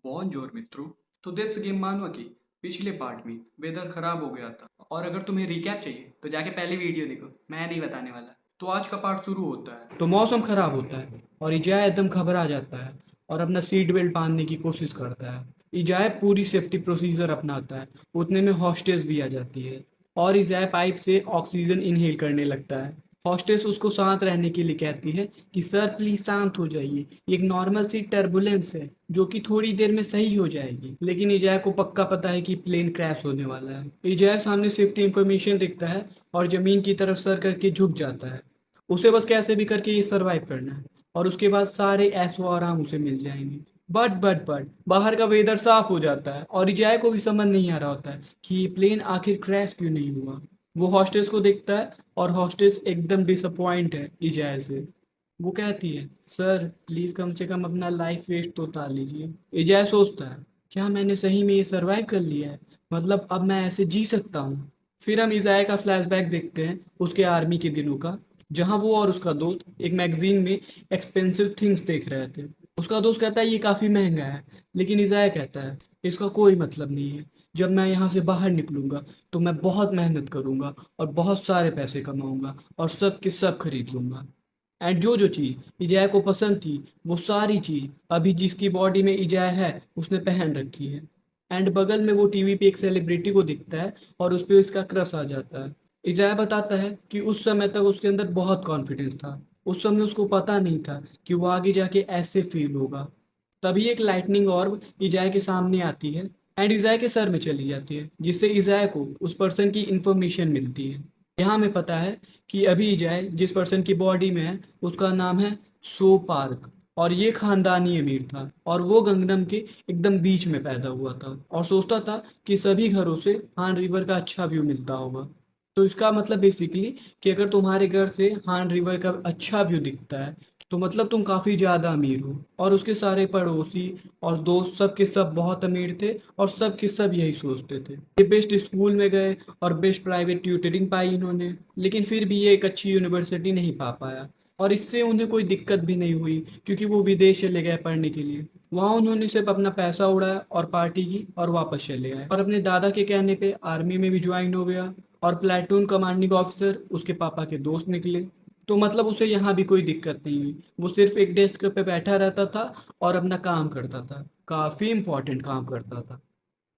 बॉनजोर मित्रों। तो let's game मानो कि पिछले पार्ट में वेदर खराब हो गया था और अगर तुम्हें रिकैप चाहिए तो जाके पहली वीडियो देखो, मैं नहीं बताने वाला। तो आज का पार्ट शुरू होता है तो मौसम खराब होता है और इजाय एकदम घबरा जाता है और अपना सीट बेल्ट बांधने की कोशिश करता है। इजाय पूरी सेफ्टी प्रोसीजर अपनाता है। उतने में हॉस्टेस भी आ जाती है और इजाय पाइप से ऑक्सीजन इनहेल करने लगता है। हॉस्टेस उसको शांत रहने के लिए कहती है कि सर प्लीज शांत हो जाइए, ये एक नॉर्मल सी टर्बुलेंस है जो कि थोड़ी देर में सही हो जाएगी। लेकिन इजाय को पक्का पता है कि प्लेन क्रैश होने वाला है। इजाय सामने सेफ्टी इंफॉर्मेशन दिखता है और जमीन की तरफ सर करके झुक जाता है। उसे बस कैसे भी करके ये सरवाइव करना है और उसके बाद सारे ऐशो आराम उसे मिल जाएंगे। बट बाहर का वेदर साफ हो जाता है और इजाय को भी समझ नहीं आ रहा होता है कि ये प्लेन आखिर क्रैश क्यों नहीं हुआ। वो हॉस्टेस को देखता है और हॉस्टेस एकदम डिसअपॉइंट है इजाय से। वो कहती है सर प्लीज कम से कम अपना लाइफ वेस्ट तो उतार लीजिए। इजाय सोचता है क्या मैंने सही में ये सरवाइव कर लिया है, मतलब अब मैं ऐसे जी सकता हूँ। फिर हम इजाय का फ्लैशबैक देखते हैं उसके आर्मी के दिनों का, जहाँ वो और उसका दोस्त एक मैगजीन में एक्सपेंसिव थिंग्स देख रहे थे। उसका दोस्त कहता है ये काफ़ी महंगा है, लेकिन इजाय कहता है इसका कोई मतलब नहीं है। जब मैं यहाँ से बाहर निकलूंगा तो मैं बहुत मेहनत करूंगा और बहुत सारे पैसे कमाऊंगा और सब के सब खरीद लूंगा। एंड जो चीज़ इजाय को पसंद थी वो सारी चीज़ अभी जिसकी बॉडी में इजाय है उसने पहन रखी है। एंड बगल में वो टीवी पे एक सेलिब्रिटी को दिखता है और उस पर उसका क्रश आ जाता है। इजाय बताता है कि उस समय तक उसके अंदर बहुत कॉन्फिडेंस था। उस समय उसको पता नहीं था कि वो आगे जाके ऐसे फील होगा। तभी एक लाइटनिंग ऑर्ब इजाय के सामने आती है एंड इजाय के सर में चली जाती है, जिससे इजाय को उस पर्सन की इंफॉर्मेशन मिलती है। यहाँ हमें पता है कि अभी इजाय जिस पर्सन की बॉडी में है उसका नाम है सो पार्क और ये खानदानी अमीर था और वो गंगनम के एकदम बीच में पैदा हुआ था और सोचता था कि सभी घरों से हान रिवर का अच्छा व्यू मिलता होगा। तो इसका मतलब बेसिकली कि अगर तुम्हारे घर से हान रिवर का अच्छा व्यू दिखता है तो मतलब तुम काफ़ी ज़्यादा अमीर हो। और उसके सारे पड़ोसी और दोस्त सब के सब बहुत अमीर थे और सब के सब यही सोचते थे। ये बेस्ट स्कूल में गए और बेस्ट प्राइवेट ट्यूटरिंग पाई इन्होंने, लेकिन फिर भी ये एक अच्छी यूनिवर्सिटी नहीं पा पाया और इससे उन्हें कोई दिक्कत भी नहीं हुई क्योंकि वो विदेश चले गए पढ़ने के लिए। वहाँ उन्होंने सिर्फ अपना पैसा उड़ाया और पार्टी की और वापस चले आए और अपने दादा के कहने पे आर्मी में भी ज्वाइन हो गया और प्लेटून कमांडिंग ऑफिसर उसके पापा के दोस्त निकले। तो मतलब उसे यहाँ भी कोई दिक्कत नहीं हुई, वो सिर्फ एक डेस्क पे बैठा रहता था और अपना काम करता था, काफ़ी इंपॉर्टेंट काम करता था।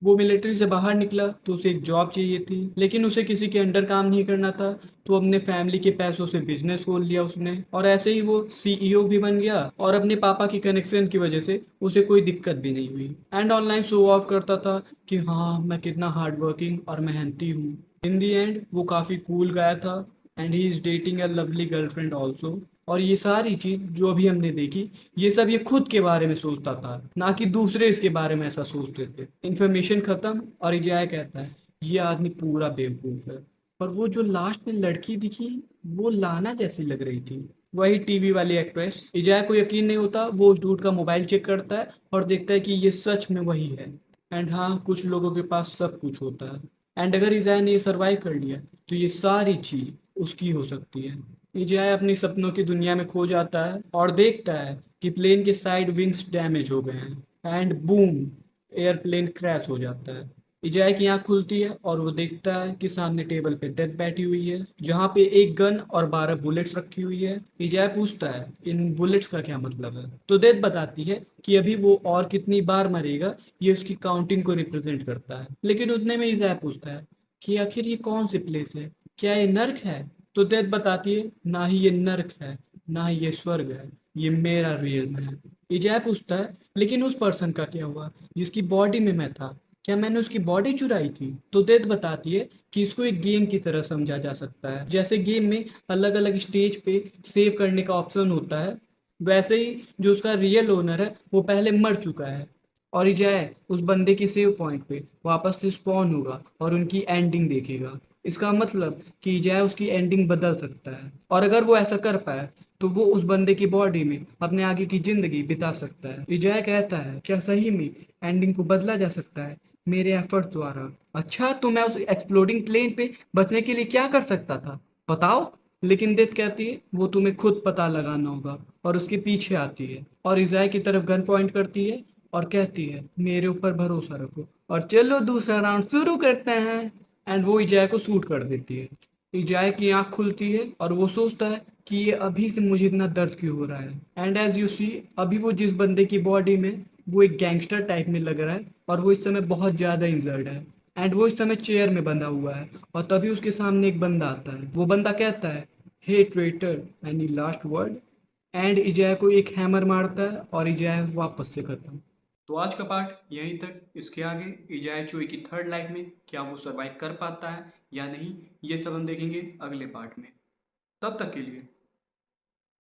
वो मिलिट्री से बाहर निकला तो उसे एक जॉब चाहिए थी, लेकिन उसे किसी के अंडर काम नहीं करना था। तो अपने फैमिली के पैसों से बिजनेस खोल लिया उसने और ऐसे ही वो सीईओ भी बन गया और अपने पापा की कनेक्शन की वजह से उसे कोई दिक्कत भी नहीं हुई। एंड ऑनलाइन शो ऑफ करता था कि हाँ मैं कितना हार्ड वर्किंग और मेहनती हूँ। इन दी एंड वो काफ़ी कूल गाया था and he is dating a lovely girlfriend also. और ये सारी चीज़ जो अभी हमने देखी ये सब ये खुद के बारे में सोचता था, ना कि दूसरे इसके बारे में ऐसा सोचते थे। इन्फॉर्मेशन खत्म और इजाय कहता है ये आदमी पूरा बेवकूफ़ है। पर वो जो लास्ट में लड़की दिखी वो लाना जैसी लग रही थी, वही टीवी वाली एक्ट्रेस। इजाय को यकीन नहीं होता, वो उस डूड का मोबाइल चेक करता है और देखता है कि ये सच में वही है। एंड हाँ कुछ लोगों के पास सब कुछ होता है एंड अगर इजाय ने ये सर्वाइव कर लिया तो ये सारी चीज़ उसकी हो सकती है। विजय अपनी सपनों की दुनिया में खो जाता है और देखता है कि प्लेन के साइड विंग्स डैमेज हो गए हैं एंड बूम, एयरप्लेन क्रैश हो जाता है। इजाय की आंख खुलती है और वो देखता है कि सामने टेबल पे डेथ बैठी हुई है जहाँ पे एक गन और 12 बुलेट्स रखी हुई है। इजाय पूछता है इन बुलेट्स का क्या मतलब है, तो डेथ बताती है कि अभी वो और कितनी बार मरेगा ये उसकी काउंटिंग को रिप्रेजेंट करता है। लेकिन उतने में इजाय पूछता है कि आखिर ये कौन सी प्लेस है, क्या ये नर्क है। तो डेथ बताती है ना ही ये नर्क है ना ही ये स्वर्ग है, ये मेरा रियल है। इजाय पूछता है लेकिन उस पर्सन का क्या हुआ जिसकी बॉडी में मैं था, क्या मैंने उसकी बॉडी चुराई थी। तो डेथ बताती है कि इसको एक गेम की तरह समझा जा सकता है, जैसे गेम में अलग अलग स्टेज पे सेव करने का ऑप्शन होता है, वैसे ही जो उसका रियल ओनर है वो पहले मर चुका है और इजाय उस बंदे के सेव पॉइंट पे वापस से स्पॉन होगा और उनकी एंडिंग देखेगा। इसका मतलब कि इजाय उसकी एंडिंग बदल सकता है और अगर वो ऐसा कर पाए तो वो उस बंदे की बॉडी में अपने आगे की जिंदगी बिता सकता है। इजाय कहता है क्या सही में एंडिंग को बदला जा सकता है मेरे एफर्ट द्वारा। अच्छा तो मैं उस एक्सप्लोडिंग प्लेन पे बचने के लिए क्या कर सकता था बताओ। लेकिन डेथ कहती है वो तुम्हें खुद पता लगाना होगा और उसके पीछे आती है और इजाय की तरफ गन पॉइंट करती है और कहती है मेरे ऊपर भरोसा रखो और चलो दूसरा राउंड शुरू करते हैं। एंड वो इजाय को शूट कर देती है। इजाय की आंख खुलती है और वो सोचता है कि ये अभी से मुझे इतना दर्द क्यों हो रहा है। एंड एज यू सी, अभी वो जिस बंदे की बॉडी में, वो एक गैंगस्टर टाइप में लग रहा है और वो इस समय बहुत ज़्यादा इंजर्ड है। एंड वो इस समय चेयर में बंधा हुआ है और तभी उसके सामने एक बंदा आता है। वो बंदा कहता है hey traitor, any last word. And इजाय को एक हैमर मारता है और इजाय वापस से खत्म। तो आज का पार्ट यहीं तक। इसके आगे इजाय चोई की थर्ड लाइफ में क्या वो सरवाइव कर पाता है या नहीं, ये सब हम देखेंगे अगले पार्ट में। तब तक के लिए